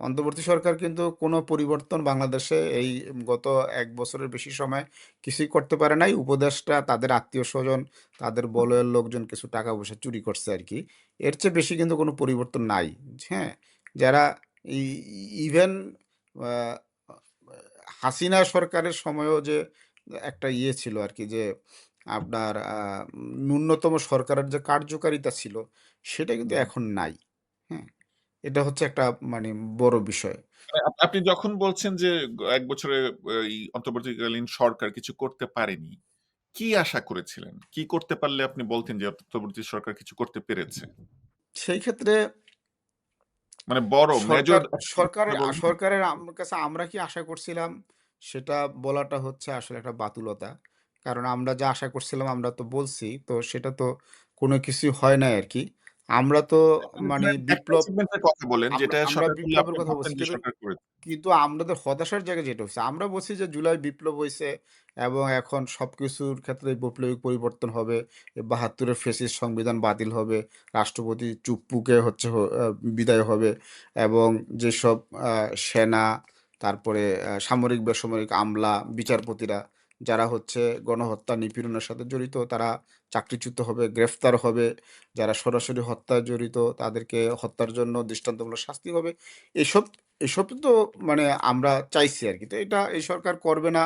অন্তর্বর্তী সরকার কিন্তু কোনো পরিবর্তন বাংলাদেশে এই গত ১ বছরের বেশি সময় কিছুই করতে পারে নাই। উপদেষ্টা তাদের আত্মীয়স্বজন, তাদের বলয়ের লোকজন কিছু টাকা-পয়সা চুরি করছে আরকি। এর চেয়ে বেশি কিন্তু কোনো পরিবর্তন নাই। হ্যাঁ? যারা ই ইভেন আ হাসিনা সরকারের সময়েও যে একটা ইয়ে ছিল আরকি যে আপনার ন্যূনতম সরকারের যে কার্যকারিতা ছিল, সেটা কিন্তু হুম। এখন নাই। হ্যাঁ? এটা হচ্ছে একটা মানে বড় বিষয়। মানে আপনি যখন বলছেন যে ১ বছরে এই অন্তর্বর্তীকালীন সরকার কিছু করতে পারেনি, কি আশা করেছিলেন? কি করতে পারলে আপনি বলতেন যে অন্তর্বর্তী সরকার কিছু করতে পেরেছে? সেই ক্ষেত্রে মানে বড় সরকার মেজর সরকারের বলবেন? সরকারের কাছে আমরা কি আশা করছিলাম সেটা বলাটা হচ্ছে আসলে একটা বাতুলতা। কারণ আমরা যা আশা করছিলাম আমরা তো বলছি। তো সেটা তো কোনো কিছুই হয় নাই আরকি। আমরা তো মানে একটা বিপ্লব অ্যাচিভমেন্ট এর কথা বলেন আমরা যেটা আমরা সরকার করলে বিপ্লবের আপনি কথা ভাবতেন বলছি। যে কিন্তু সরকার করেছে। কিন্তু আমাদের হতাশার জায়গায় যেটা হইছে, আমরা বলছি যে জুলাই বিপ্লব হইছে এবং এখন সবকিছুর ক্ষেত্রে বৈপ্লবিক পরিবর্তন হবে। ৭২ এর ফ্যাসিস্ট সংবিধান বাতিল হবে। রাষ্ট্রপতি চুপ্পুকে হচ্ছে বিদায় হবে এবং যেসব আ সেনা, তারপরে সামরিক, বেসামরিক আমলা, বিচারপতিরা যারা হচ্ছে গণহত্যা, নিপীড়নের সাথে জড়িত তারা চাকরিচ্যুত হবে, গ্রেফতার হবে। যারা সরাসরি হত্যায় জড়িত তাদেরকে হত্যার জন্য দৃষ্টান্তমূলক শাস্তি হবে। এসব এসব তো মানে আমরা চাইছি আরকি। তো এটা এই সরকার করবে না।